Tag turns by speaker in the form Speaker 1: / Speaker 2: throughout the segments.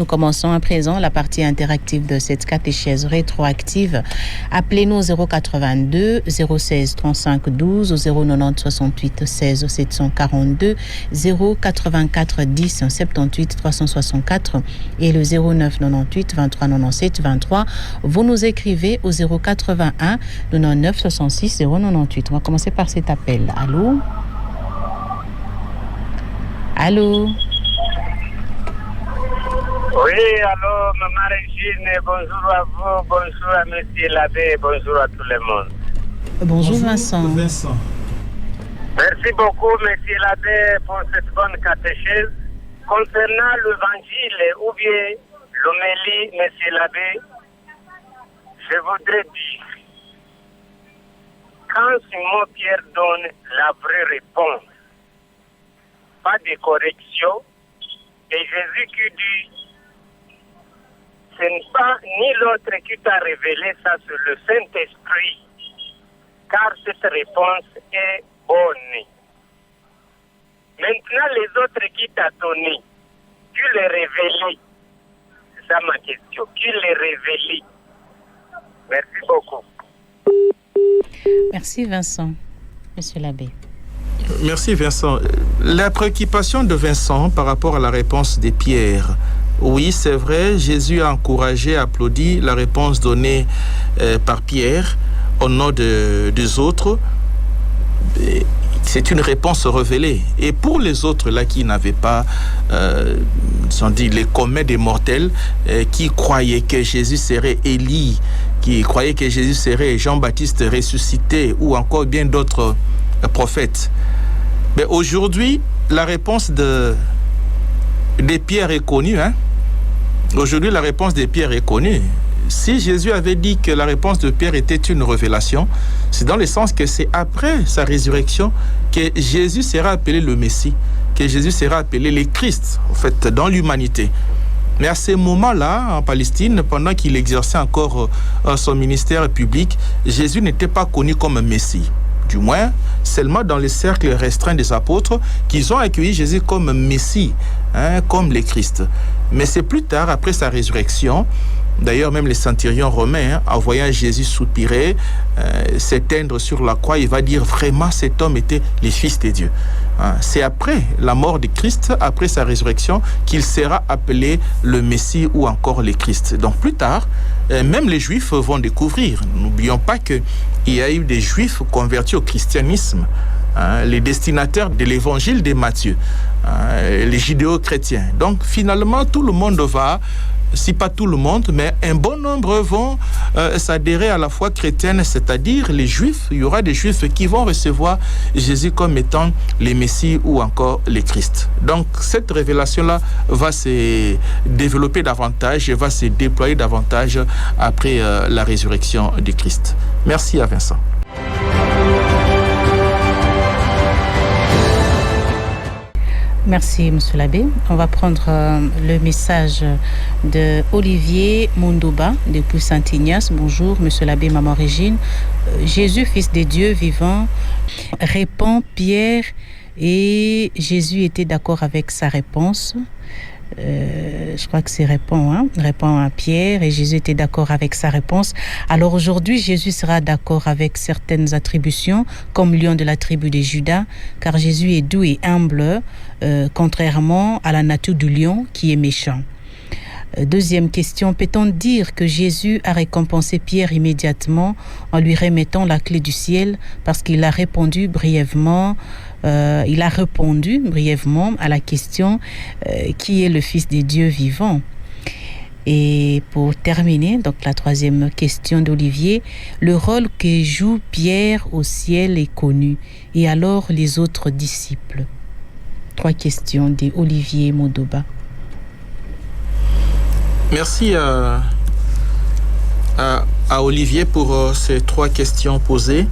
Speaker 1: Nous commençons à présent la partie interactive de cette catéchèse rétroactive. Appelez-nous 082 016 35 12 ou 090 68 16 742 084 10 78 364 et le 09 98 23 97 23. Vous nous écrivez au 081 99 66 098. On va commencer par cet appel. Allô? Allô?
Speaker 2: Oui, allô, Maman Régine, bonjour à vous, bonjour à Monsieur l'abbé, bonjour à tout le monde.
Speaker 1: Bonjour Vincent.
Speaker 2: Merci beaucoup, Monsieur l'abbé, pour cette bonne catéchèse. Concernant l'évangile ou bien l'homélie, Monsieur l'abbé, je voudrais dire, quand Simon Pierre donne la vraie réponse, pas de correction, et Jésus qui dit, ce n'est pas ni l'autre qui t'a révélé ça, c'est le Saint-Esprit, car cette réponse est bonne. Maintenant, les autres qui t'a donné, tu les révélé. C'est ça ma question. Qui les révélé? Merci beaucoup.
Speaker 1: Merci Vincent. Monsieur l'abbé.
Speaker 3: Merci Vincent. La préoccupation de Vincent par rapport à la réponse de Pierre. Oui, c'est vrai, Jésus a encouragé, applaudi la réponse donnée par Pierre au nom des autres. C'est une réponse révélée. Et pour les autres là qui n'avaient pas, sont dit les communs des mortels, qui croyaient que Jésus serait Élie, qui croyaient que Jésus serait Jean-Baptiste ressuscité ou encore bien d'autres prophètes. Mais aujourd'hui, la réponse de Pierre est connue. Aujourd'hui, la réponse de Pierre est connue. Si Jésus avait dit que la réponse de Pierre était une révélation, c'est dans le sens que c'est après sa résurrection que Jésus sera appelé le Messie, que Jésus sera appelé le Christ, en fait, dans l'humanité. Mais à ce moment-là, en Palestine, pendant qu'il exerçait encore son ministère public, Jésus n'était pas connu comme un Messie. Du moins, seulement dans les cercles restreints des apôtres qu'ils ont accueilli Jésus comme Messie, comme le Christ. Mais c'est plus tard, après sa résurrection, d'ailleurs même les centurions romains, en voyant Jésus soupirer, s'éteindre sur la croix, il va dire vraiment cet homme était le Fils de Dieu. C'est après la mort de Christ, après sa résurrection, qu'il sera appelé le Messie ou encore le Christ. Donc plus tard, même les Juifs vont découvrir. N'oublions pas qu'il y a eu des Juifs convertis au christianisme, les destinataires de l'évangile de Matthieu, les judéo-chrétiens. Donc finalement, tout le monde va, si pas tout le monde, mais un bon nombre vont s'adhérer à la foi chrétienne, c'est-à-dire les Juifs. Il y aura des Juifs qui vont recevoir Jésus comme étant les Messies ou encore les Christ. Donc cette révélation-là va se développer davantage et va se déployer davantage après la résurrection du Christ. Merci à Vincent.
Speaker 1: Merci, Monsieur l'abbé. On va prendre le message de Olivier Mondouba depuis Saint-Ignace. Bonjour, Monsieur l'abbé, Maman Régine. Jésus, Fils de Dieu vivant, répond Pierre et Jésus était d'accord avec sa réponse. Je crois que c'est répond à Pierre et Jésus était d'accord avec sa réponse. Alors aujourd'hui, Jésus sera d'accord avec certaines attributions comme lion de la tribu de Juda, car Jésus est doux et humble, contrairement à la nature du lion qui est méchant. Deuxième question, peut-on dire que Jésus a récompensé Pierre immédiatement en lui remettant la clé du ciel parce qu'il a répondu brièvement à la question qui est le Fils de Dieu vivant? Et pour terminer, donc la troisième question d'Olivier, le rôle que joue Pierre au ciel est connu, et alors les autres disciples? Trois questions d'Olivier Modoba.
Speaker 3: Merci à Olivier pour ces trois questions posées.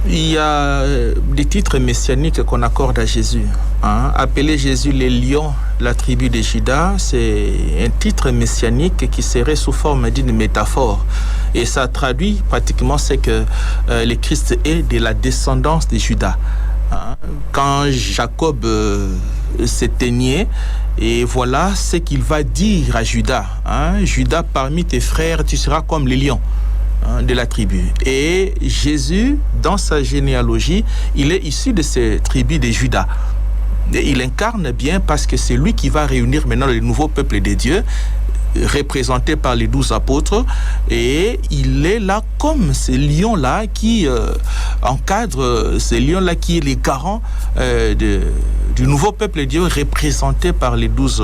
Speaker 3: Il y a des titres messianiques qu'on accorde à Jésus. Appeler Jésus le lion, la tribu de Juda, c'est un titre messianique qui serait sous forme d'une métaphore. Et ça traduit pratiquement ce que le Christ est de la descendance de Juda. Quand Jacob s'éteignait, et voilà ce qu'il va dire à Judas. Judas, parmi tes frères, tu seras comme les lions de la tribu. Et Jésus, dans sa généalogie, il est issu de ces tribus de Judas. Et il incarne bien parce que c'est lui qui va réunir maintenant le nouveau peuple de Dieu, représenté par les 12 apôtres, et il est là comme ces lions-là qui encadrent, ces lions-là qui est les garants du nouveau peuple de Dieu représenté par les 12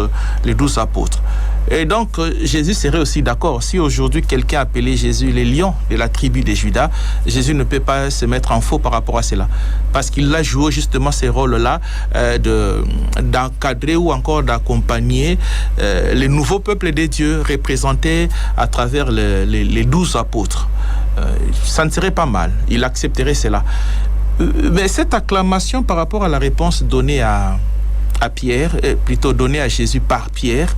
Speaker 3: apôtres. Et donc Jésus serait aussi d'accord. Si aujourd'hui quelqu'un appelait Jésus les lions de la tribu de Judas, Jésus ne peut pas se mettre en faux par rapport à cela, parce qu'il a joué justement ces rôles-là d'encadrer ou encore d'accompagner les nouveaux peuples de Dieu représentés à travers les 12 apôtres. Ça ne serait pas mal, il accepterait cela. Mais cette acclamation par rapport à la réponse donnée à Pierre, plutôt donnée à Jésus par Pierre,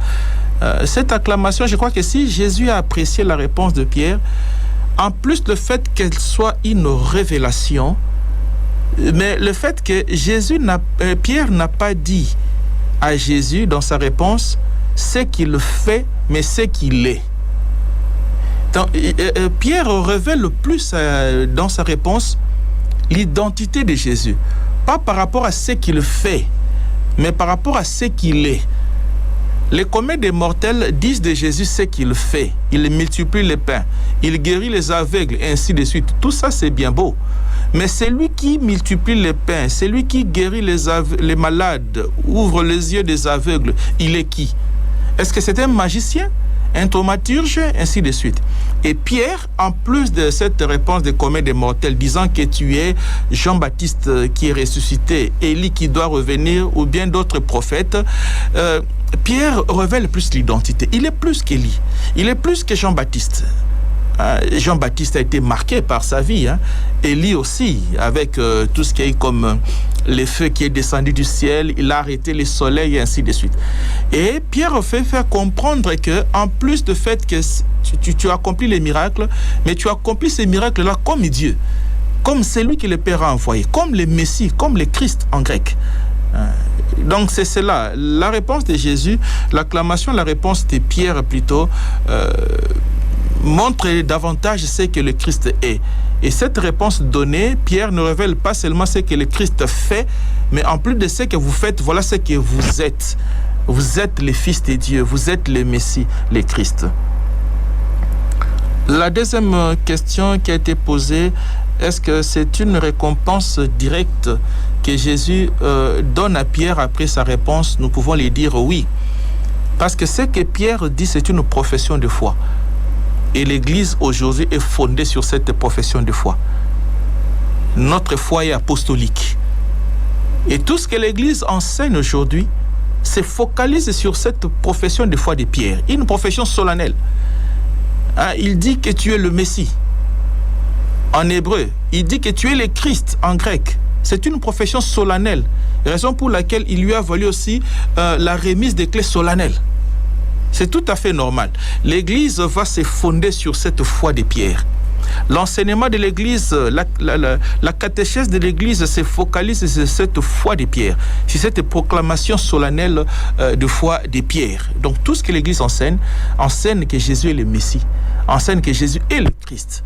Speaker 3: cette acclamation, je crois que si Jésus a apprécié la réponse de Pierre, en plus le fait qu'elle soit une révélation, mais le fait que Pierre n'a pas dit à Jésus dans sa réponse ce qu'il fait, mais ce qu'il est. Donc, Pierre révèle le plus dans sa réponse l'identité de Jésus, pas par rapport à ce qu'il fait, mais par rapport à ce qu'il est. Les communs des mortels disent de Jésus ce qu'il fait. Il multiplie les pains, il guérit les aveugles, et ainsi de suite. Tout ça, c'est bien beau. Mais c'est lui qui multiplie les pains, c'est lui qui guérit les malades, ouvre les yeux des aveugles. Il est qui? Est-ce que c'est un magicien, un thaumaturge, ainsi de suite? Et Pierre, en plus de cette réponse des communs des mortels, disant que tu es Jean-Baptiste qui est ressuscité, Élie qui doit revenir, ou bien d'autres prophètes, Pierre révèle plus l'identité. Il est plus qu'Élie, il est plus que Jean-Baptiste. Jean-Baptiste a été marqué par sa vie. Élie aussi, avec tout ce qui est comme les feux qui est descendu du ciel, il a arrêté le soleil et ainsi de suite. Et Pierre fait faire comprendre que, en plus de fait que tu accomplis les miracles, mais tu accomplis ces miracles-là comme Dieu, comme celui que le Père a envoyé, comme le Messie, comme le Christ en grec. Donc c'est cela, la réponse de Jésus, l'acclamation, la réponse de Pierre plutôt, montre davantage ce que le Christ est. Et cette réponse donnée, Pierre ne révèle pas seulement ce que le Christ fait, mais en plus de ce que vous faites, voilà ce que vous êtes. Vous êtes les fils de Dieu, vous êtes le Messie, le Christ. La deuxième question qui a été posée, est-ce que c'est une récompense directe que Jésus donne à Pierre après sa réponse? Nous pouvons lui dire oui. Parce que ce que Pierre dit, c'est une profession de foi. Et l'Église aujourd'hui est fondée sur cette profession de foi. Notre foi est apostolique. Et tout ce que l'Église enseigne aujourd'hui se focalise sur cette profession de foi de Pierre. Une profession solennelle. Il dit que tu es le Messie. En hébreu, il dit que tu es le Christ en grec. C'est une profession solennelle. Raison pour laquelle il lui a valu aussi la remise des clés solennelles. C'est tout à fait normal. L'Église va se fonder sur cette foi de Pierre. L'enseignement de l'Église, la catéchèse de l'Église se focalise sur cette foi de Pierre, sur cette proclamation solennelle de foi de Pierre. Donc tout ce que l'Église enseigne que Jésus est le Messie, enseigne que Jésus est le Christ.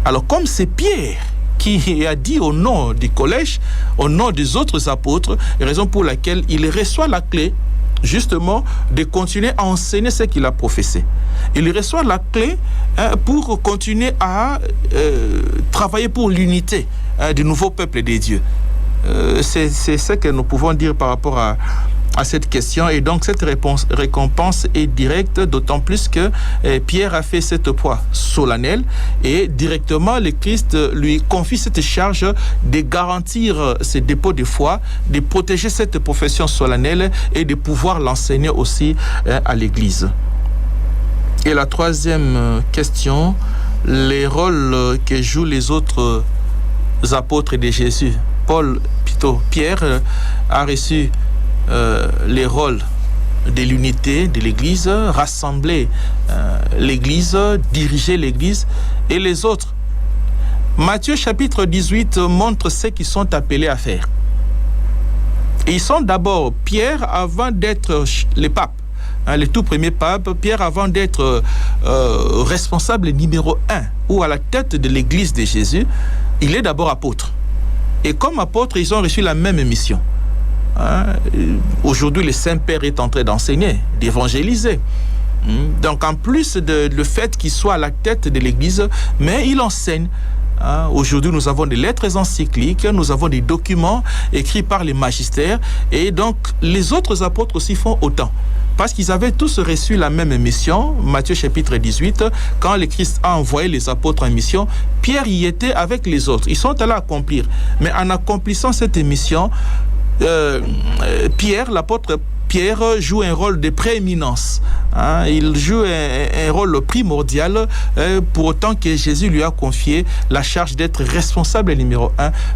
Speaker 3: Alors comme c'est Pierre qui a dit au nom du collège, au nom des autres apôtres, raison pour laquelle il reçoit la clé justement de continuer à enseigner ce qu'il a professé. Il reçoit la clé pour continuer à travailler pour l'unité du nouveau peuple des dieux. C'est ce que nous pouvons dire par rapport à cette question. Et donc cette récompense est directe, d'autant plus que Pierre a fait cette foi solennelle et directement le Christ lui confie cette charge de garantir ses dépôts de foi, de protéger cette profession solennelle et de pouvoir l'enseigner aussi à l'Église. Et la troisième question, les rôles que jouent les autres apôtres de Jésus. Pierre a reçu les rôles de l'unité de l'Église, rassembler l'Église, diriger l'Église, et les autres. Matthieu chapitre 18 montre ce qu'ils sont appelés à faire. Et ils sont d'abord Pierre avant d'être les papes. Les tout premiers papes, Pierre avant d'être responsable numéro 1 ou à la tête de l'église de Jésus, il est d'abord apôtre. Et comme apôtre, ils ont reçu la même mission. Aujourd'hui, le Saint-Père est en train d'enseigner, d'évangéliser. Donc en plus de le fait qu'il soit à la tête de l'église, mais il enseigne. Aujourd'hui, nous avons des lettres encycliques, nous avons des documents écrits par les magistères, et donc les autres apôtres aussi font autant. Parce qu'ils avaient tous reçu la même mission. Matthieu chapitre 18, quand le Christ a envoyé les apôtres en mission, Pierre y était avec les autres. Ils sont allés accomplir. Mais en accomplissant cette mission, Pierre, l'apôtre Pierre, joue un rôle de prééminence. Il joue un rôle primordial pour autant que Jésus lui a confié la charge d'être responsable numéro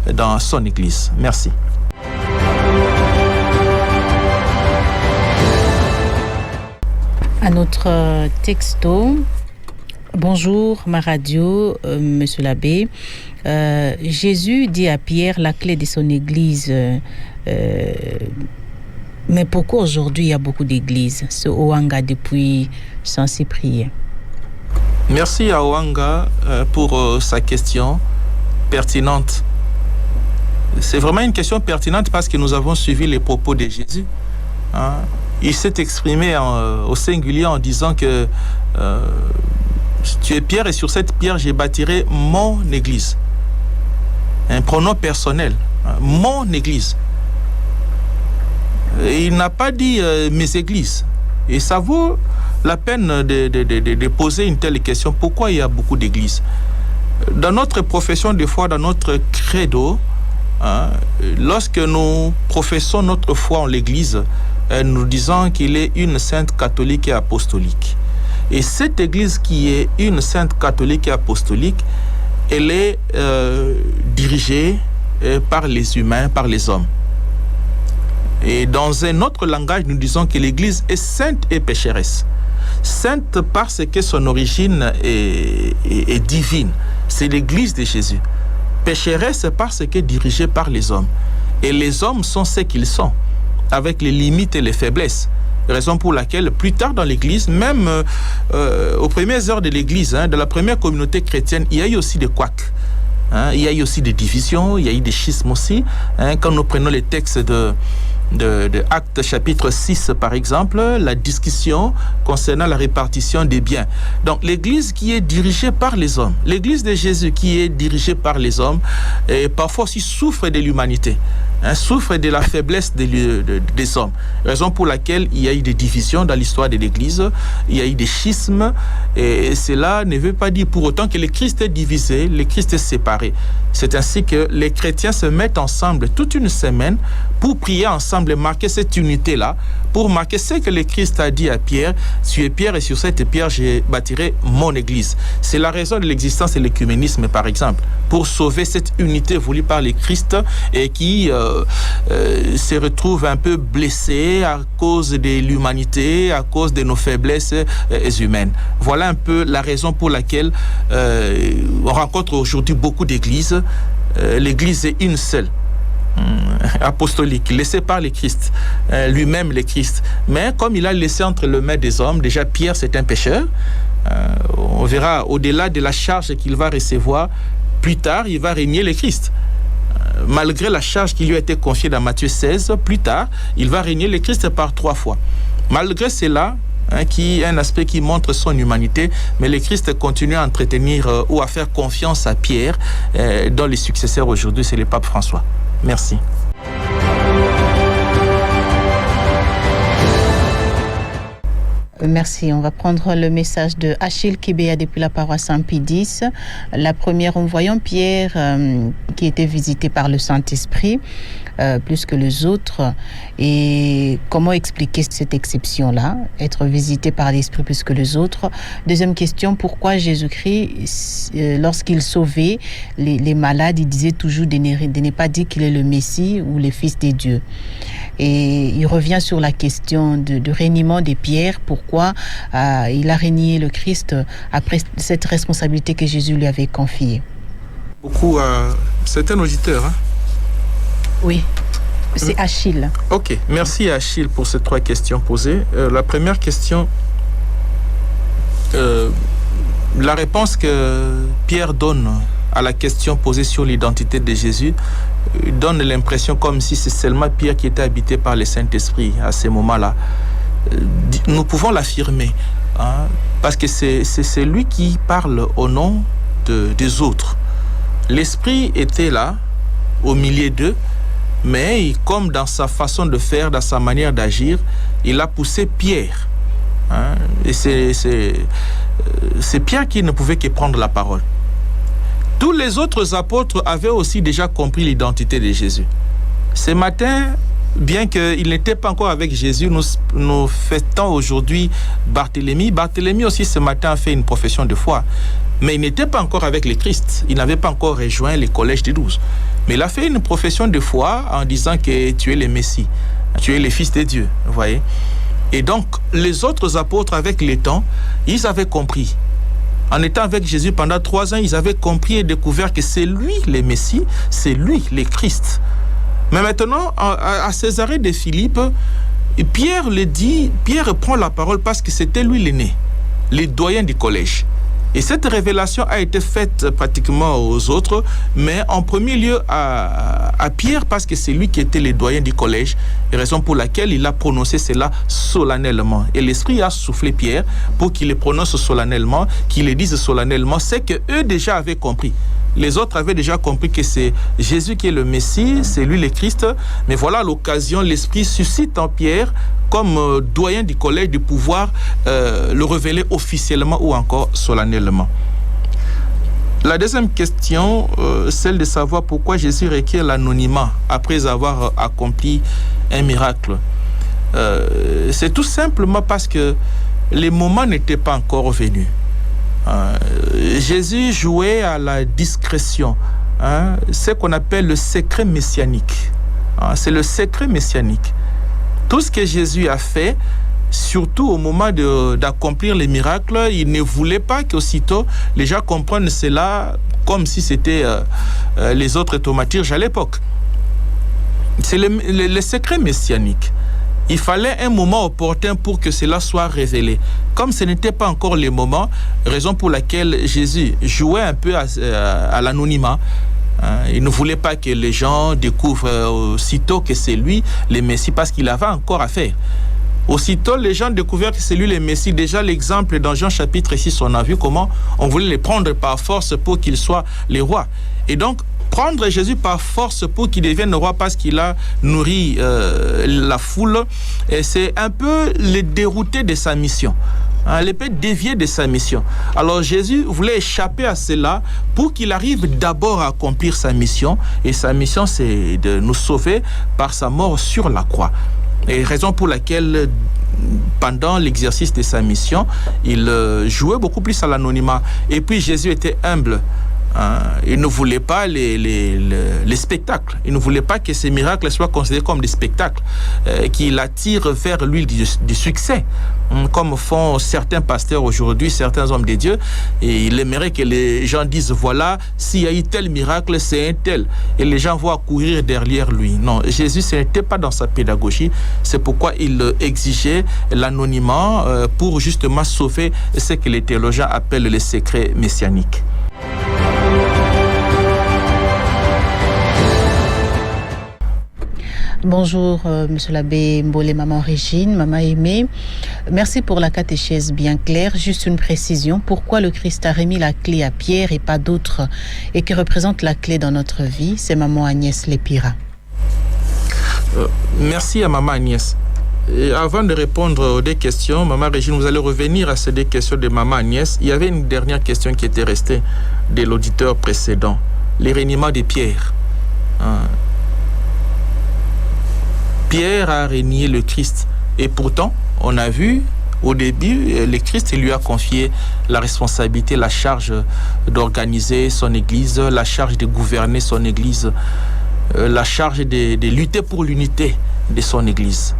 Speaker 3: 1 dans son Église. Merci.
Speaker 1: À notre texto, bonjour ma radio, monsieur l'abbé. Jésus dit à Pierre la clé de son église. Mais pourquoi aujourd'hui il y a beaucoup d'églises? Ce Oanga depuis Saint-Cyprien.
Speaker 3: Merci à Oanga pour sa question pertinente. C'est vraiment une question pertinente parce que nous avons suivi les propos de Jésus. Il s'est exprimé au singulier en disant que tu es Pierre et sur cette pierre j'ai bâtirai mon église. Un pronom personnel. Mon église. Et il n'a pas dit mes églises. Et ça vaut la peine de poser une telle question. Pourquoi il y a beaucoup d'églises? Dans notre profession, des fois, dans notre credo, lorsque nous professons notre foi en l'église, nous disons qu'il est une sainte catholique et apostolique. Et cette église qui est une sainte catholique et apostolique, elle est dirigée par les humains, par les hommes. Et dans un autre langage, nous disons que l'église est sainte et pécheresse. Sainte parce que son origine est divine. C'est l'église de Jésus. Pécheresse parce qu'elle est dirigée par les hommes. Et les hommes sont ce qu'ils sont, avec les limites et les faiblesses. Raison pour laquelle, plus tard dans l'église, même aux premières heures de l'église, de la première communauté chrétienne, il y a eu aussi des couacs. Il y a eu aussi des divisions, il y a eu des schismes aussi. Quand nous prenons les textes de Actes chapitre 6 par exemple, la discussion concernant la répartition des biens. Donc l'église qui est dirigée par les hommes, l'église de Jésus qui est dirigée par les hommes, et parfois aussi souffre de l'humanité, souffre de la faiblesse des hommes. Raison pour laquelle il y a eu des divisions dans l'histoire de l'église, il y a eu des schismes, et cela ne veut pas dire pour autant que le Christ est divisé, le Christ est séparé. C'est ainsi que les chrétiens se mettent ensemble toute une semaine pour prier ensemble et marquer cette unité-là, pour marquer ce que le Christ a dit à Pierre: tu es Pierre et sur cette pierre je bâtirai mon église. C'est la raison de l'existence de l'écuménisme par exemple, pour sauver cette unité voulue par le Christ et qui se retrouve un peu blessée à cause de l'humanité, à cause de nos faiblesses humaines. Voilà un peu la raison pour laquelle on rencontre aujourd'hui beaucoup d'églises. L'église est une seule, apostolique, laissé par le Christ, lui-même le Christ. Mais comme il a laissé entre les mains des hommes, déjà Pierre c'est un pécheur, on verra au-delà de la charge qu'il va recevoir, plus tard il va régner le Christ. Malgré la charge qui lui a été confiée dans Matthieu 16, plus tard il va régner le Christ par 3 fois. Malgré cela, qui est un aspect qui montre son humanité, mais le Christ continue à entretenir ou à faire confiance à Pierre, dont les successeurs aujourd'hui c'est le pape François. Merci.
Speaker 1: Merci. On va prendre le message de Achille Kibéa depuis la paroisse Saint-Pie X. La première, en voyant Pierre qui était visité par le Saint-Esprit plus que les autres. Et comment expliquer cette exception-là, être visité par l'Esprit plus que les autres? Deuxième question, pourquoi Jésus-Christ, lorsqu'il sauvait les malades, il disait toujours de ne pas dire qu'il est le Messie ou le Fils de Dieu? Et il revient sur la question de reniement de Pierre. Pourquoi il a renié le Christ après cette responsabilité que Jésus lui avait confiée?
Speaker 3: Beaucoup, c'est un auditeur.
Speaker 1: Oui. C'est Achille.
Speaker 3: Ok, merci Achille pour ces 3 questions posées. La première question, la réponse que Pierre donne à la question posée sur l'identité de Jésus donne l'impression comme si c'est seulement Pierre qui était habité par le Saint-Esprit à ce moment-là. Nous pouvons l'affirmer, hein, parce que c'est lui qui parle au nom des autres. L'Esprit était là, au milieu d'eux, mais comme dans sa façon de faire, dans sa manière d'agir, il a poussé Pierre. Hein, et c'est Pierre qui ne pouvait que prendre la parole. Tous les autres apôtres avaient aussi déjà compris l'identité de Jésus. Ce matin, bien qu'il n'était pas encore avec Jésus, nous fêtons aujourd'hui Barthélemy. Barthélemy aussi ce matin a fait une profession de foi. Mais il n'était pas encore avec le Christ. Il n'avait pas encore rejoint le collège des 12. Mais il a fait une profession de foi en disant que tu es le Messie. Tu es le Fils de Dieu. Vous voyez? Et donc, les autres apôtres, avec le temps, ils avaient compris. En étant avec Jésus pendant 3 ans, ils avaient compris et découvert que c'est lui le Messie, c'est lui le Christ. Mais maintenant, à Césarée de Philippe, Pierre prend la parole parce que c'était lui l'aîné, le doyen du collège. Et cette révélation a été faite pratiquement aux autres, mais en premier lieu à Pierre, parce que c'est lui qui était le doyen du collège, raison pour laquelle il a prononcé cela solennellement. Et l'Esprit a soufflé Pierre pour qu'il le prononce solennellement, qu'il le dise solennellement, c'est qu'eux déjà avaient compris. Les autres avaient déjà compris que c'est Jésus qui est le Messie, c'est lui le Christ, mais voilà l'occasion, l'Esprit suscite en Pierre, comme doyen du collège, de pouvoir le révéler officiellement ou encore solennellement. La deuxième question, celle de savoir pourquoi Jésus requiert l'anonymat après avoir accompli un miracle. C'est tout simplement parce que les moments n'étaient pas encore venus. Jésus jouait à la discrétion, ce qu'on appelle le secret messianique. C'est le secret messianique. Tout ce que Jésus a fait, surtout au moment d'accomplir les miracles, il ne voulait pas qu'aussitôt les gens comprennent cela comme si c'était les autres thaumaturges à l'époque. C'est le secret messianique. Il fallait un moment opportun pour que cela soit révélé. Comme ce n'était pas encore le moment, raison pour laquelle Jésus jouait un peu à l'anonymat. Il ne voulait pas que les gens découvrent aussitôt que c'est lui le Messie, parce qu'il avait encore à faire. Aussitôt, les gens découvrirent que c'est lui le Messie. Déjà, l'exemple dans Jean chapitre 6, on a vu comment on voulait les prendre par force pour qu'il soit le roi. Et donc, prendre Jésus par force pour qu'il devienne roi parce qu'il a nourri la foule, et c'est un peu le dérouter de sa mission. Il peut dévier de sa mission. Alors Jésus voulait échapper à cela pour qu'il arrive d'abord à accomplir sa mission. Et sa mission, c'est de nous sauver par sa mort sur la croix. Et raison pour laquelle, pendant l'exercice de sa mission, il jouait beaucoup plus à l'anonymat. Et puis Jésus était humble. Il ne voulait pas les spectacles. Il ne voulait pas que ces miracles soient considérés comme des spectacles qui l'attirent vers lui du succès, comme font certains pasteurs aujourd'hui, certains hommes de Dieu. Et il aimerait que les gens disent, voilà, s'il y a eu tel miracle, c'est un tel. Et les gens vont courir derrière lui. Non, Jésus, ce n'était pas dans sa pédagogie. C'est pourquoi il exigeait l'anonymat pour justement sauver ce que les théologiens appellent le secret messianique.
Speaker 1: Bonjour, Monsieur l'abbé Mbolé, maman Régine, maman aimée. Merci pour la catéchèse bien claire. Juste une précision. Pourquoi le Christ a remis la clé à Pierre et pas d'autres, et qui représente la clé dans notre vie? C'est maman Agnès Lépira.
Speaker 3: Merci à maman Agnès. Et avant de répondre aux 2 questions, maman Régine, vous allez revenir à ces 2 questions de maman Agnès. Il y avait une dernière question qui était restée de l'auditeur précédent. Les reniements de Pierre. Pierre a renié le Christ. Et pourtant, on a vu au début, le Christ lui a confié la responsabilité, la charge d'organiser son Église, la charge de gouverner son Église, la charge de lutter pour l'unité de son Église.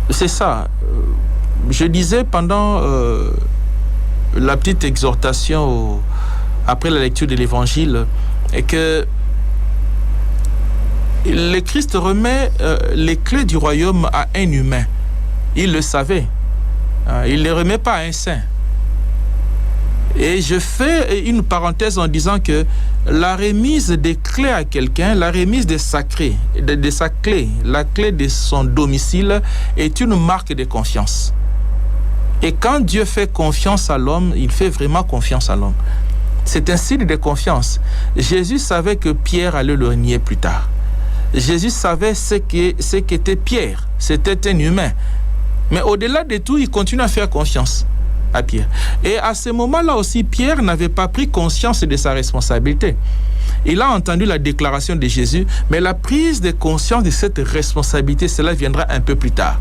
Speaker 3: C'est ça. Je disais pendant la petite exhortation après la lecture de l'Évangile que le Christ remet les clés du royaume à un humain. Il le savait. Il ne les remet pas à un saint. Et je fais une parenthèse en disant que la remise des clés à quelqu'un, la remise de sa clé, la clé de son domicile est une marque de confiance. Et quand Dieu fait confiance à l'homme, il fait vraiment confiance à l'homme. C'est un signe de confiance. Jésus savait que Pierre allait le nier plus tard. Jésus savait ce qu'était Pierre. C'était un humain. Mais au-delà de tout, il continue à faire confiance à Pierre. Et à ce moment-là aussi, Pierre n'avait pas pris conscience de sa responsabilité. Il a entendu la déclaration de Jésus, mais la prise de conscience de cette responsabilité, cela viendra un peu plus tard.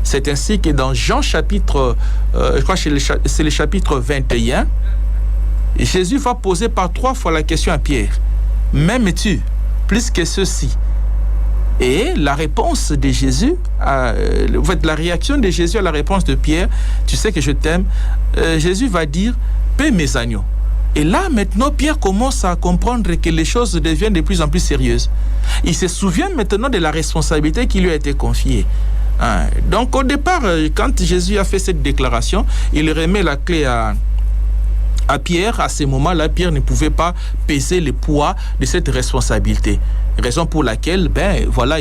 Speaker 3: C'est ainsi que dans Jean chapitre, je crois que c'est le chapitre 21, Jésus va poser par 3 fois la question à Pierre. « M'aimes-tu plus que ceci ?» Et la réponse de Jésus, la réaction de Jésus à la réponse de Pierre, « Tu sais que je t'aime », Jésus va dire « Paie mes agneaux ». Et là, maintenant, Pierre commence à comprendre que les choses deviennent de plus en plus sérieuses. Il se souvient maintenant de la responsabilité qui lui a été confiée. Donc, au départ, quand Jésus a fait cette déclaration, il remet la clé à Pierre. À ce moment-là, Pierre ne pouvait pas peser le poids de cette responsabilité. Raison pour laquelle,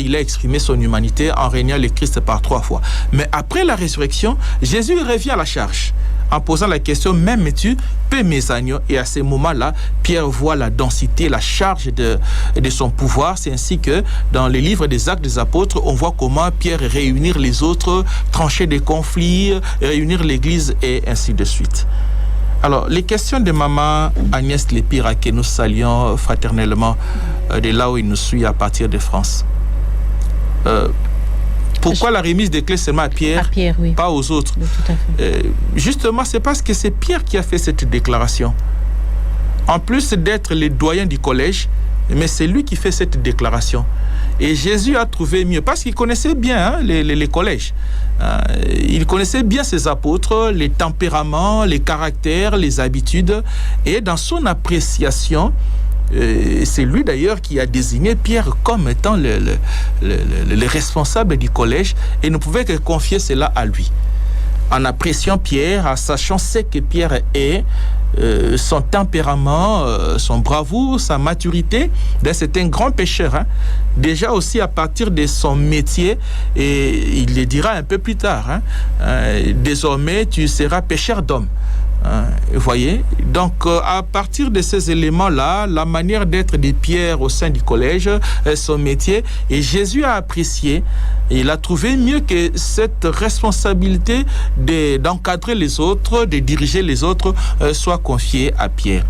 Speaker 3: il a exprimé son humanité en régnant le Christ par 3 fois. Mais après la résurrection, Jésus revient à la charge en posant la question « M'aimes-tu? Paie mes agneaux » Et à ce moment-là, Pierre voit la densité, la charge de son pouvoir. C'est ainsi que dans les livres des Actes des Apôtres, on voit comment Pierre réunit les autres, trancher des conflits, réunir l'Église et ainsi de suite. Alors, les questions de maman Agnès Lépira, que nous saluons fraternellement de là où il nous suit à partir de France. Pourquoi la remise des clés seulement à Pierre, oui, pas aux autres?
Speaker 1: Oui, tout à fait.
Speaker 3: Justement, c'est parce que c'est Pierre qui a fait cette déclaration. En plus d'être le doyen du collège, mais c'est lui qui fait cette déclaration. Et Jésus a trouvé mieux, parce qu'il connaissait bien les collèges. Il connaissait bien ses apôtres, les tempéraments, les caractères, les habitudes. Et dans son appréciation, c'est lui d'ailleurs qui a désigné Pierre comme étant le responsable du collège et ne pouvait que confier cela à lui. En appréciant Pierre, en sachant ce que Pierre est, son tempérament, son bravoure, sa maturité, c'est un grand pécheur. Déjà aussi à partir de son métier, et il le dira un peu plus tard, désormais tu seras pécheur d'hommes. Vous voyez, donc à partir de ces éléments-là, la manière d'être de Pierre au sein du collège, son métier, et Jésus a apprécié, et il a trouvé mieux que cette responsabilité d'encadrer les autres, de diriger les autres, soit confiée à Pierre.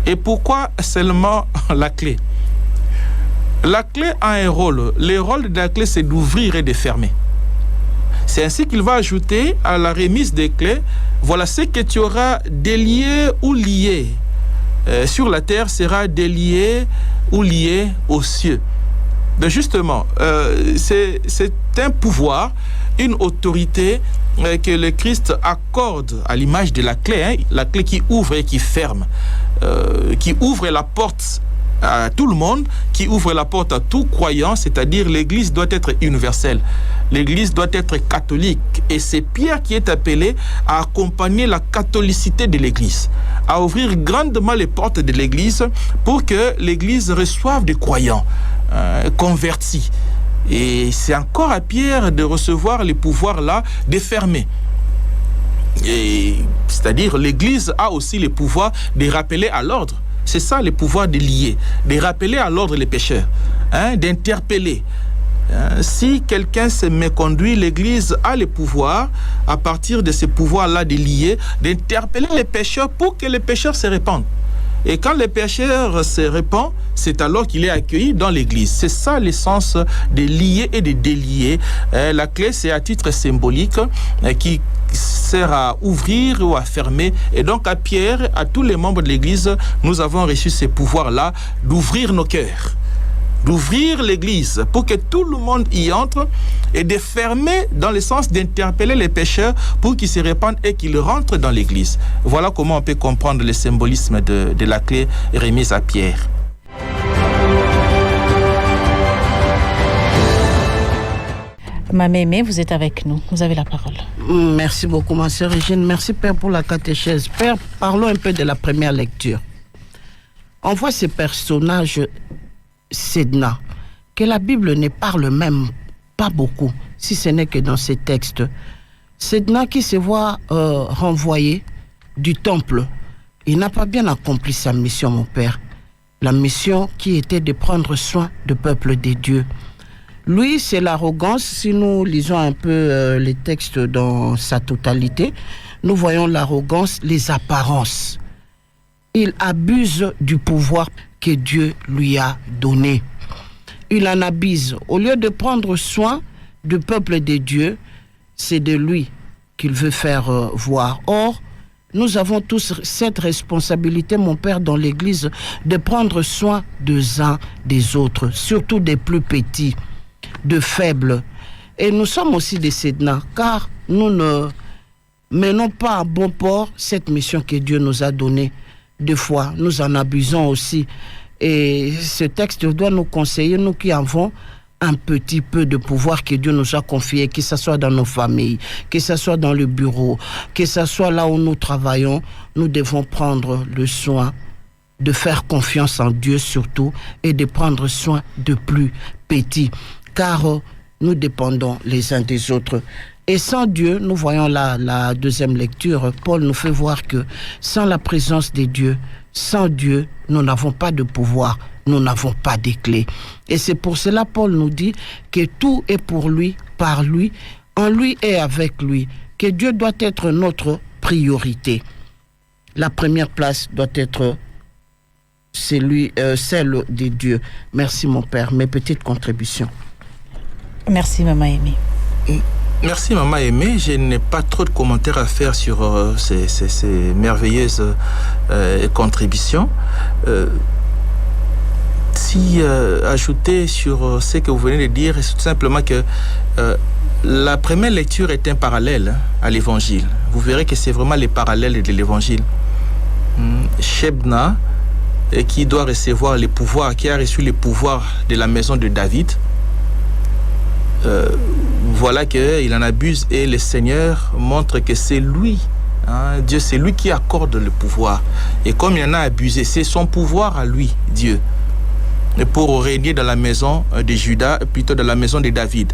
Speaker 3: Et pourquoi seulement la clé? La clé a un rôle. Le rôle de la clé, c'est d'ouvrir et de fermer. C'est ainsi qu'il va ajouter à la remise des clés, voilà ce que tu auras délié ou lié sur la terre sera délié ou lié aux cieux. Donc justement, c'est un pouvoir, une autorité que le Christ accorde à l'image de la clé, la clé qui ouvre et qui ferme, qui ouvre la porte à tout le monde, qui ouvre la porte à tout croyant, c'est-à-dire l'Église doit être universelle. L'Église doit être catholique. Et c'est Pierre qui est appelé à accompagner la catholicité de l'Église, à ouvrir grandement les portes de l'Église pour que l'Église reçoive des croyants convertis. Et c'est encore à Pierre de recevoir les pouvoirs-là, de fermer. C'est-à-dire l'Église a aussi le pouvoir de rappeler à l'ordre. C'est ça le pouvoir de lier, de rappeler à l'ordre les pécheurs, d'interpeller. Si quelqu'un se méconduit, l'Église a le pouvoir, à partir de ce pouvoir-là de lier, d'interpeller les pécheurs pour que les pécheurs se répandent. Et quand les pécheurs se répandent, c'est alors qu'il est accueilli dans l'Église. C'est ça l'essence de lier et de délier. La clé, c'est à titre symbolique qui sert à ouvrir ou à fermer. Et donc à Pierre, à tous les membres de l'Église, nous avons reçu ce pouvoir-là d'ouvrir nos cœurs, d'ouvrir l'Église pour que tout le monde y entre, et de fermer dans le sens d'interpeller les pécheurs pour qu'ils se répandent et qu'ils rentrent dans l'Église. Voilà comment on peut comprendre le symbolisme de la clé remise à Pierre.
Speaker 1: Mamémé, vous êtes avec nous. Vous avez la parole.
Speaker 4: Merci beaucoup, ma sœur Régine. Merci, Père, pour la catéchèse. Père, parlons un peu de la première lecture. On voit ces personnages Sedna, que la Bible ne parle même pas beaucoup, si ce n'est que dans ces textes. Sedna qui se voit renvoyé du temple. Il n'a pas bien accompli sa mission, mon Père. La mission qui était de prendre soin du peuple des dieux. Lui, c'est l'arrogance. Si nous lisons un peu les textes dans sa totalité, nous voyons l'arrogance, les apparences. Il abuse du pouvoir que Dieu lui a donné. Il en abuse. Au lieu de prendre soin du peuple des dieux, c'est de lui qu'il veut faire voir. Or, nous avons tous cette responsabilité, mon Père, dans l'Église, de prendre soin des uns des autres, surtout des plus petits, de faibles. Et nous sommes aussi des Sedna, car nous ne menons pas à bon port cette mission que Dieu nous a donnée. Des fois, nous en abusons aussi. Et ce texte doit nous conseiller, nous qui avons un petit peu de pouvoir que Dieu nous a confié, que ce soit dans nos familles, que ce soit dans le bureau, que ce soit là où nous travaillons, nous devons prendre le soin de faire confiance en Dieu surtout et de prendre soin de plus petits, car nous dépendons les uns des autres. Et sans Dieu, nous voyons la deuxième lecture, Paul nous fait voir que sans la présence de Dieu, sans Dieu, nous n'avons pas de pouvoir, nous n'avons pas de clés. Et c'est pour cela Paul nous dit que tout est pour lui, par lui, en lui et avec lui, que Dieu doit être notre priorité. La première place doit être celle de Dieu. Merci mon Père, mes petites contributions.
Speaker 1: Merci Maman Aimée.
Speaker 3: Merci Maman Aimée. Je n'ai pas trop de commentaires à faire sur ces merveilleuses contributions. Ajouter sur ce que vous venez de dire, c'est tout simplement que la première lecture est un parallèle à l'évangile. Vous verrez que c'est vraiment les parallèles de l'évangile. Shebna, qui doit recevoir les pouvoirs, qui a reçu les pouvoirs de la maison de David, voilà qu'il en abuse et le Seigneur montre que c'est lui, Dieu, c'est lui qui accorde le pouvoir. Et comme il en a abusé, c'est son pouvoir à lui, Dieu, pour régner dans la maison de Juda, plutôt dans la maison de David.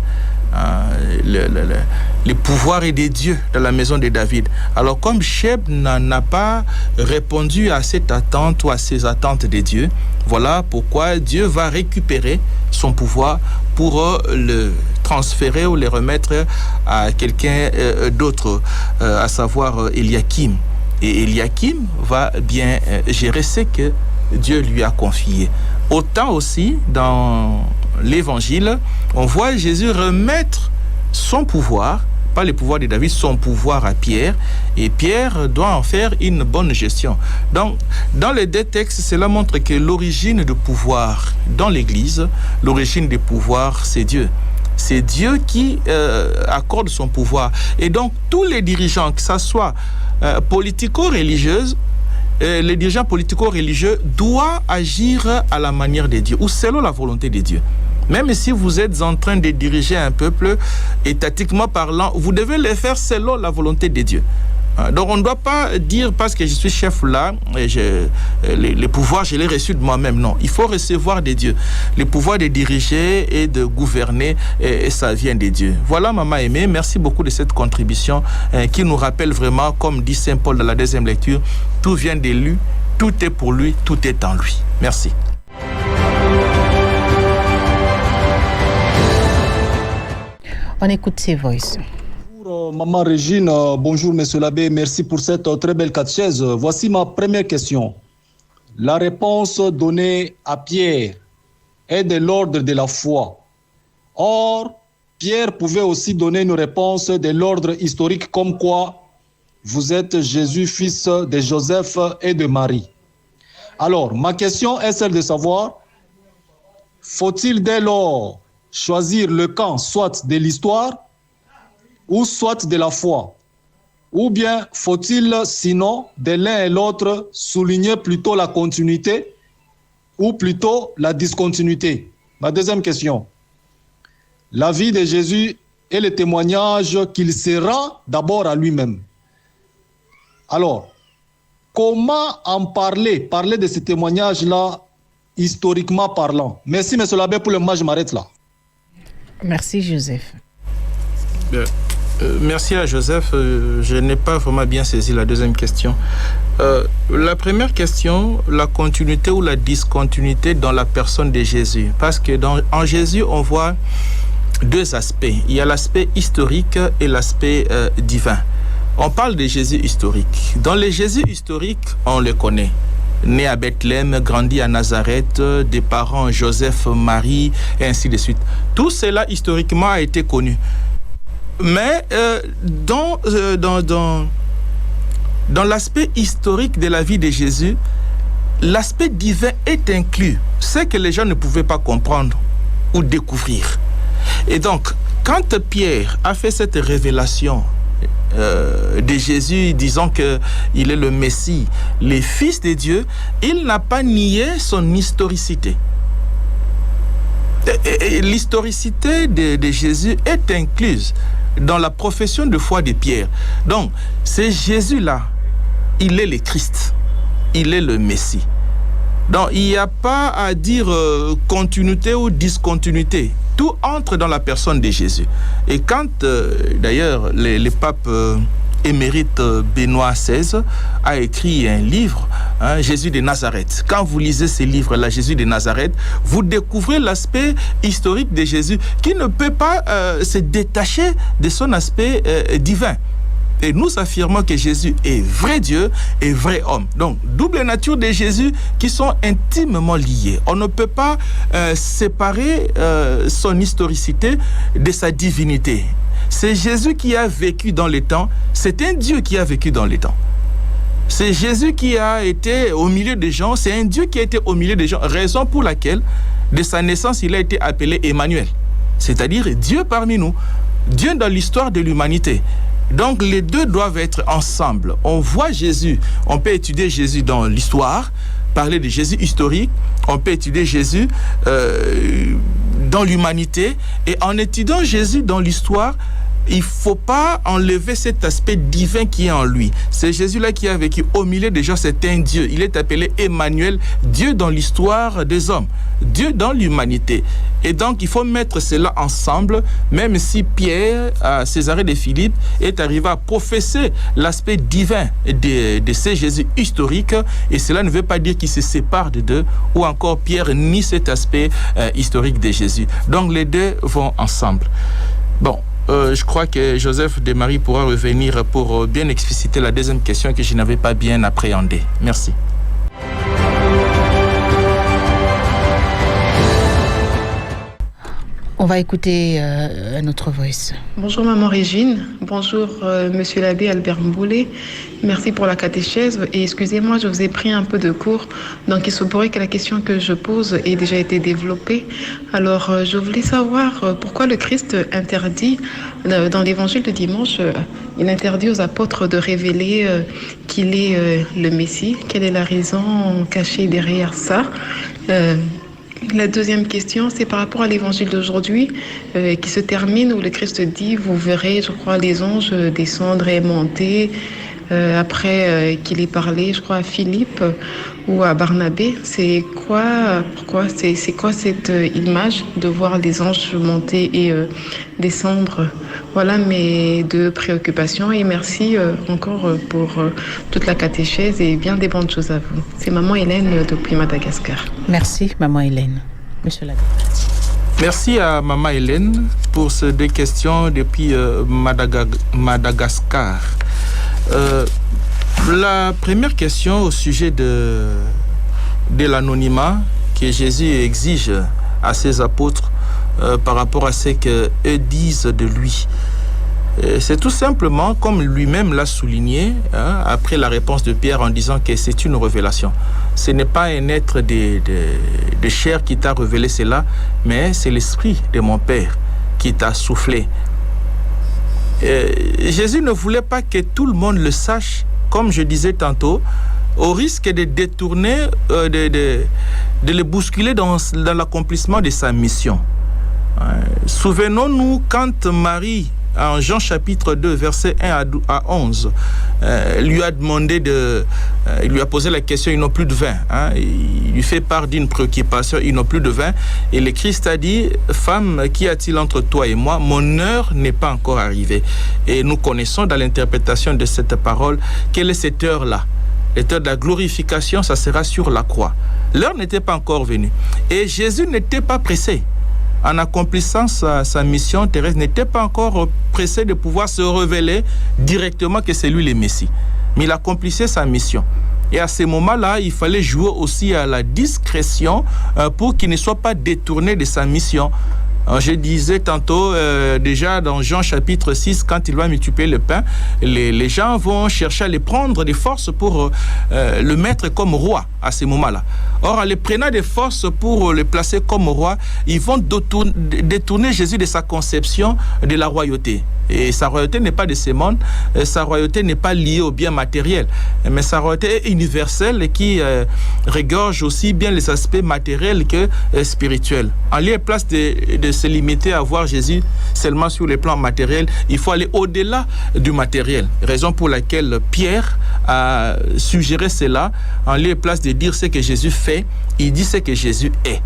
Speaker 3: Le pouvoir est de Dieu dans la maison de David. Alors comme Sheb n'a pas répondu à cette attente ou à ces attentes de Dieu, voilà pourquoi Dieu va récupérer son pouvoir pour le transférer ou le remettre à quelqu'un d'autre, à savoir Eliakim. Et Eliakim va bien gérer ce que Dieu lui a confié. Autant aussi, dans l'Évangile, on voit Jésus remettre son pouvoir, pas le pouvoir de David, son pouvoir à Pierre, et Pierre doit en faire une bonne gestion. Donc, dans les deux textes, cela montre que l'origine du pouvoir dans l'Église, l'origine du pouvoir, c'est Dieu. C'est Dieu qui accorde son pouvoir. Et donc, tous les dirigeants, que ce soit politico-religieux, les dirigeants politico-religieux doivent agir à la manière de Dieu ou selon la volonté de Dieu. Même si vous êtes en train de diriger un peuple, étatiquement parlant, vous devez le faire selon la volonté de Dieu. Donc on ne doit pas dire parce que je suis chef là, les pouvoirs je l'ai reçu de moi-même. Non, il faut recevoir de Dieu. Le pouvoir de diriger et de gouverner, et ça vient de Dieu. Voilà Maman Aimée, merci beaucoup de cette contribution qui nous rappelle vraiment, comme dit Saint Paul dans la deuxième lecture, tout vient de lui, tout est pour lui, tout est en lui. Merci.
Speaker 1: On écoute ses voix.
Speaker 5: Bonjour Maman Régine, bonjour Monsieur l'abbé, merci pour cette très belle catéchèse. Voici ma première question. La réponse donnée à Pierre est de l'ordre de la foi. Or, Pierre pouvait aussi donner une réponse de l'ordre historique comme quoi vous êtes Jésus, fils de Joseph et de Marie. Alors, ma question est celle de savoir, faut-il dès lors choisir le camp soit de l'histoire ou soit de la foi? Ou bien faut-il sinon de l'un et l'autre souligner plutôt la continuité ou plutôt la discontinuité? Ma deuxième question. La vie de Jésus et le témoignage qu'il se rend d'abord à lui-même. Alors, comment en parler de ce témoignage-là, historiquement parlant? Merci, M. l'abbé, pour le moment, je m'arrête là.
Speaker 1: Merci, Joseph.
Speaker 3: Merci à Joseph. Je n'ai pas vraiment bien saisi la deuxième question. La première question, la continuité ou la discontinuité dans la personne de Jésus. Parce que en Jésus, on voit deux aspects. Il y a l'aspect historique et l'aspect divin. On parle de Jésus historique. Dans les Jésus historiques, on le connaît. Né à Bethléem, grandi à Nazareth, des parents Joseph, Marie, et ainsi de suite. Tout cela, historiquement, a été connu. Mais dans l'aspect historique de la vie de Jésus, l'aspect divin est inclus. Ce que les gens ne pouvaient pas comprendre ou découvrir. Et donc, quand Pierre a fait cette révélation de Jésus, disant qu'il est le Messie, le Fils de Dieu, il n'a pas nié son historicité. Et l'historicité de Jésus est incluse dans la profession de foi de Pierre. Donc, c'est Jésus-là, il est le Christ, il est le Messie. Donc, il n'y a pas à dire continuité ou discontinuité. Tout entre dans la personne de Jésus. Et quand, d'ailleurs, le pape émérite Benoît XVI a écrit un livre, Jésus de Nazareth. Quand vous lisez ce livre-là, Jésus de Nazareth, vous découvrez l'aspect historique de Jésus qui ne peut pas se détacher de son aspect divin. Et nous affirmons que Jésus est vrai Dieu et vrai homme. Donc, double nature de Jésus qui sont intimement liées. On ne peut pas séparer son historicité de sa divinité. C'est Jésus qui a vécu dans les temps. C'est un Dieu qui a vécu dans les temps. C'est Jésus qui a été au milieu des gens. C'est un Dieu qui a été au milieu des gens. Raison pour laquelle, de sa naissance, il a été appelé Emmanuel. C'est-à-dire Dieu parmi nous. Dieu dans l'histoire de l'humanité. Donc les deux doivent être ensemble. On voit Jésus, on peut étudier Jésus dans l'histoire, parler de Jésus historique, on peut étudier Jésus dans l'humanité, et en étudiant Jésus dans l'histoire, il ne faut pas enlever cet aspect divin qui est en lui. C'est Jésus-là qui a vécu au milieu des gens, c'est un Dieu. Il est appelé Emmanuel, Dieu dans l'histoire des hommes, Dieu dans l'humanité. Et donc, il faut mettre cela ensemble, même si Pierre, à Césarée de Philippe, est arrivé à professer l'aspect divin de ce Jésus historique, et cela ne veut pas dire qu'il se sépare de deux, ou encore Pierre nie cet aspect historique de Jésus. Donc, les deux vont ensemble. Bon. Je crois que Joseph de Marie pourra revenir pour bien expliciter la deuxième question que je n'avais pas bien appréhendée. Merci.
Speaker 1: On va écouter notre voice.
Speaker 6: Bonjour Maman Régine, bonjour Monsieur l'abbé Albert Mboulé. Merci pour la catéchèse et excusez-moi, je vous ai pris un peu de cours, donc il se pourrait que la question que je pose ait déjà été développée. Alors je voulais savoir pourquoi le Christ interdit, dans l'évangile de dimanche, il interdit aux apôtres de révéler qu'il est le Messie. Quelle est la raison cachée derrière ça? La deuxième question, c'est par rapport à l'évangile d'aujourd'hui qui se termine où le Christ dit, vous verrez, je crois, les anges descendre et monter après qu'il ait parlé, je crois, à Philippe ou à Barnabé. C'est quoi cette image de voir les anges monter et descendre? Voilà mes deux préoccupations et merci encore pour toute la catéchèse et bien des bonnes choses à vous. C'est Maman Hélène depuis Madagascar.
Speaker 1: Merci Maman Hélène. Monsieur l'abbé.
Speaker 3: Merci à Maman Hélène pour ces deux questions depuis Madagascar. La première question au sujet de l'anonymat que Jésus exige à ses apôtres par rapport à ce qu'eux disent de lui. C'est tout simplement, comme lui-même l'a souligné, après la réponse de Pierre en disant que c'est une révélation. Ce n'est pas un être de chair qui t'a révélé cela, mais c'est l'esprit de mon Père qui t'a soufflé. Jésus ne voulait pas que tout le monde le sache, comme je disais tantôt, au risque de détourner, de le bousculer dans l'accomplissement de sa mission. Souvenons-nous quand Marie, en Jean chapitre 2, versets 1 à 11, lui a demandé il lui a posé la question, ils n'ont plus de vin. Il lui fait part d'une préoccupation, ils n'ont plus de vin. Et le Christ a dit, femme, qu'y a-t-il entre toi et moi? Mon heure n'est pas encore arrivée. Et nous connaissons dans l'interprétation de cette parole, quelle est cette heure-là? L'heure de la glorification, ça sera sur la croix. L'heure n'était pas encore venue. Et Jésus n'était pas pressé. En accomplissant sa mission, Thérèse n'était pas encore pressée de pouvoir se révéler directement que c'est lui le Messie. Mais il accomplissait sa mission. Et à ce moment-là, il fallait jouer aussi à la discrétion pour qu'il ne soit pas détourné de sa mission. Je disais tantôt, déjà dans Jean chapitre 6, quand il va multiplier le pain, les gens vont chercher à les prendre des forces pour le mettre comme roi à ce moment-là. Or, en les prenant des forces pour le placer comme roi, ils vont détourner Jésus de sa conception de la royauté. Et sa royauté n'est pas de ce monde, sa royauté n'est pas liée au bien matériel, mais sa royauté est universelle et qui regorge aussi bien les aspects matériels que spirituels. En lieu et place de se limiter à voir Jésus seulement sur le plan matériel, il faut aller au-delà du matériel. Raison pour laquelle Pierre a suggéré cela, en lieu et place de dire ce que Jésus fait, il dit ce que Jésus est.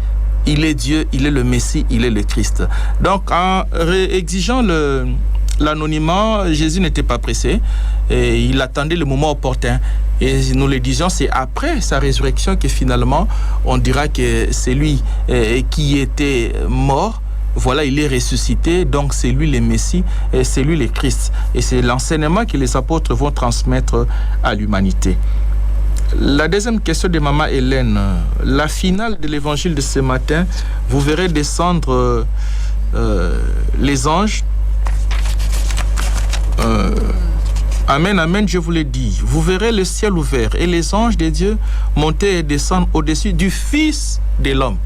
Speaker 3: Il est Dieu, il est le Messie, il est le Christ. Donc en exigeant l'anonymat, Jésus n'était pas pressé et il attendait le moment opportun. Et nous le disions, c'est après sa résurrection que finalement on dira que c'est lui qui était mort. Voilà, il est ressuscité, donc c'est lui le Messie et c'est lui le Christ. Et c'est l'enseignement que les apôtres vont transmettre à l'humanité. La deuxième question de Maman Hélène, la finale de l'évangile de ce matin, vous verrez descendre les anges. Amen, amen, je vous l'ai dit. Vous verrez le ciel ouvert et les anges de Dieu monter et descendre au-dessus du Fils de l'homme.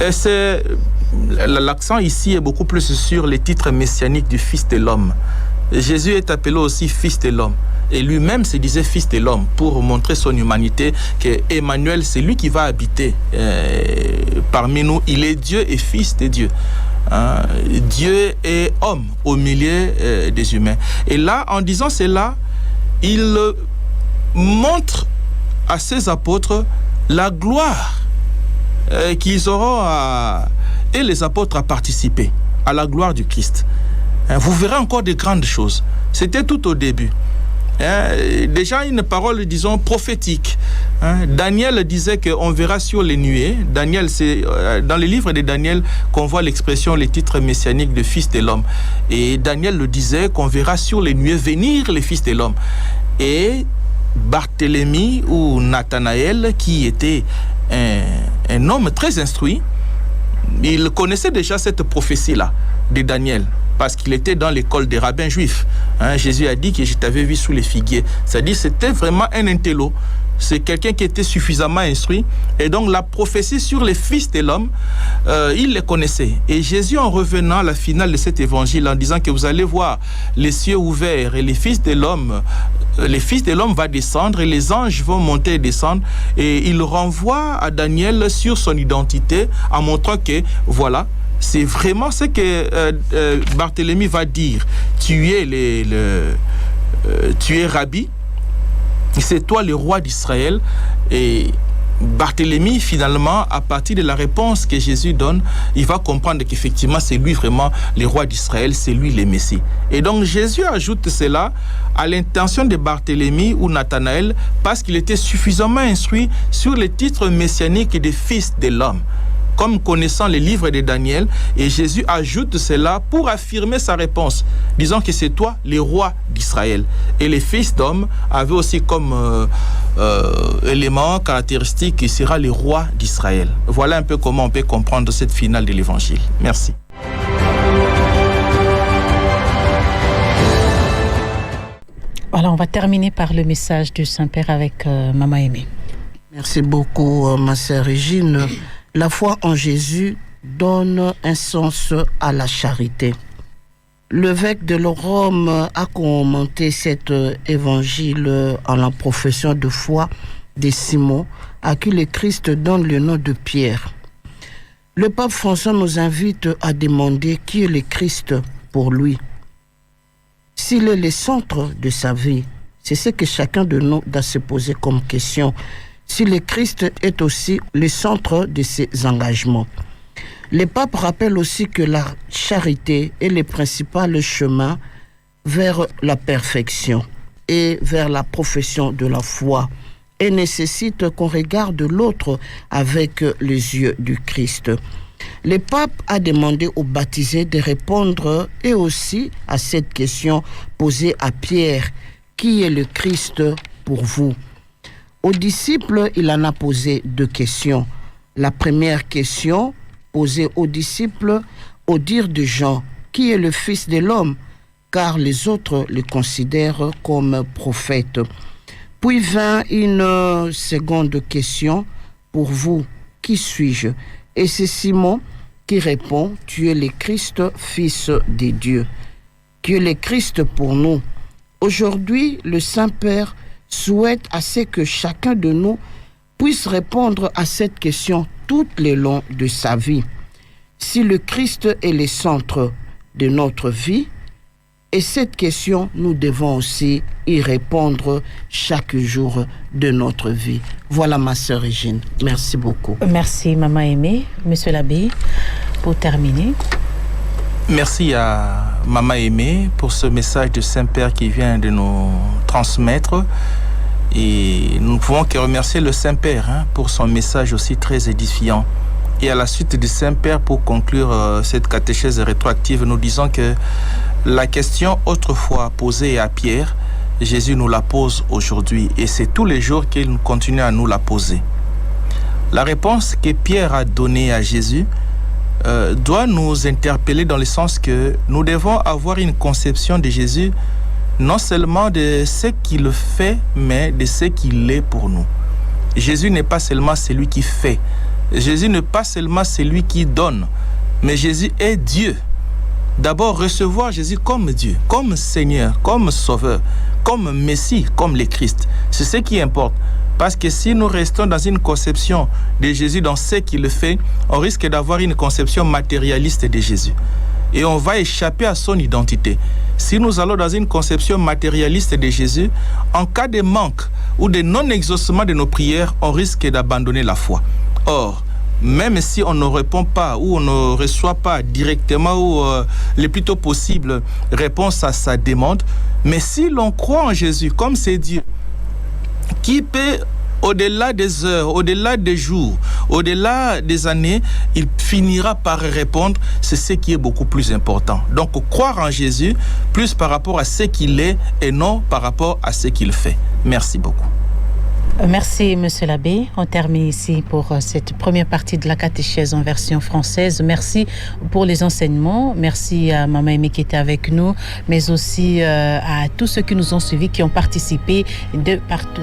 Speaker 3: Et c'est l'accent ici est beaucoup plus sur les titres messianiques du Fils de l'homme. Jésus est appelé aussi Fils de l'homme. Et lui-même se disait Fils de l'homme pour montrer son humanité, que Emmanuel, c'est lui qui va habiter parmi nous. Il est Dieu et Fils de Dieu. Dieu est homme au milieu des humains. Et là, en disant cela, il montre à ses apôtres la gloire qu'ils auront et les apôtres à participer à la gloire du Christ. Vous verrez encore de grandes choses. C'était tout au début. Déjà une parole, disons, prophétique. Daniel disait qu'on verra sur les nuées. Daniel, c'est dans les livres de Daniel qu'on voit l'expression, les titres messianiques de Fils de l'homme. Et Daniel le disait qu'on verra sur les nuées venir les Fils de l'homme. Et Barthélemy ou Nathanaël, qui était un homme très instruit, il connaissait déjà cette prophétie-là de Daniel, parce qu'il était dans l'école des rabbins juifs. Jésus a dit que je t'avais vu sous les figuiers. C'est-à-dire c'était vraiment un intello. C'est quelqu'un qui était suffisamment instruit. Et donc la prophétie sur les fils de l'homme, il les connaissait. Et Jésus, en revenant à la finale de cet évangile, en disant que vous allez voir les cieux ouverts et les fils de l'homme va descendre et les anges vont monter et descendre. Et il renvoie à Daniel sur son identité en montrant que, voilà, c'est vraiment ce que Barthélemy va dire. Tu es Rabbi, c'est toi le roi d'Israël. Et Barthélemy, finalement, à partir de la réponse que Jésus donne, il va comprendre qu'effectivement, c'est lui vraiment le roi d'Israël, c'est lui le Messie. Et donc, Jésus ajoute cela à l'intention de Barthélemy ou Nathanaël, parce qu'il était suffisamment instruit sur les titres messianiques des fils de l'homme, comme connaissant les livres de Daniel, et Jésus ajoute cela pour affirmer sa réponse, disant que c'est toi, le roi d'Israël. Et les fils d'hommes avaient aussi comme élément caractéristique qu'il sera le roi d'Israël. Voilà un peu comment on peut comprendre cette finale de l'Évangile. Merci.
Speaker 1: Voilà, on va terminer par le message du Saint-Père avec Maman Aimée.
Speaker 4: Merci beaucoup, ma sœur Régine. La foi en Jésus donne un sens à la charité. L'évêque de Rome a commenté cet évangile en la profession de foi de Simon, à qui le Christ donne le nom de Pierre. Le pape François nous invite à demander qui est le Christ pour lui. S'il est le centre de sa vie, c'est ce que chacun de nous doit se poser comme question. Si le Christ est aussi le centre de ses engagements. Le pape rappelle aussi que la charité est le principal chemin vers la perfection et vers la profession de la foi et nécessite qu'on regarde l'autre avec les yeux du Christ. Le pape a demandé aux baptisés de répondre et aussi à cette question posée à Pierre. Qui est le Christ pour vous? Aux disciples, il en a posé 2 questions. La première question posée aux disciples au dire de Jean, qui est le Fils de l'homme? Car les autres le considèrent comme prophète. Puis vint une seconde question, pour vous, qui suis-je? Et c'est Simon qui répond, tu es le Christ, Fils de Dieu. Tu es le Christ pour nous. Aujourd'hui, le Saint-Père souhaite à ce que chacun de nous puisse répondre à cette question tout le long de sa vie. Si le Christ est le centre de notre vie, et cette question, nous devons aussi y répondre chaque jour de notre vie. Voilà ma sœur Régine. Merci beaucoup.
Speaker 1: Merci, Maman Aimée. Monsieur l'abbé, pour terminer.
Speaker 3: Merci à Maman Aimée pour ce message de Saint-Père qui vient de nous transmettre. Et nous ne pouvons que remercier le Saint-Père pour son message aussi très édifiant. Et à la suite du Saint-Père, pour conclure cette catéchèse rétroactive, nous disons que la question autrefois posée à Pierre, Jésus nous la pose aujourd'hui. Et c'est tous les jours qu'il continue à nous la poser. La réponse que Pierre a donnée à Jésus doit nous interpeller dans le sens que nous devons avoir une conception de Jésus non seulement de ce qu'il fait, mais de ce qu'il est pour nous. Jésus n'est pas seulement celui qui fait. Jésus n'est pas seulement celui qui donne, mais Jésus est Dieu. D'abord, recevoir Jésus comme Dieu, comme Seigneur, comme Sauveur, comme Messie, comme le Christ. C'est ce qui importe. Parce que si nous restons dans une conception de Jésus, dans ce qu'il fait, on risque d'avoir une conception matérialiste de Jésus. Et on va échapper à son identité. Si nous allons dans une conception matérialiste de Jésus, en cas de manque ou de non-exaucement de nos prières, on risque d'abandonner la foi. Or, même si on ne répond pas ou on ne reçoit pas directement ou le plus tôt possible réponse à sa demande, mais si l'on croit en Jésus comme c'est Dieu, qui peut, au-delà des heures, au-delà des jours, au-delà des années, il finira par répondre, c'est ce qui est beaucoup plus important. Donc, croire en Jésus, plus par rapport à ce qu'il est et non par rapport à ce qu'il fait. Merci beaucoup.
Speaker 1: Merci, Monsieur l'abbé. On termine ici pour cette première partie de la catéchèse en version française. Merci pour les enseignements. Merci à Maman Aimée qui était avec nous, mais aussi à tous ceux qui nous ont suivis, qui ont participé de partout.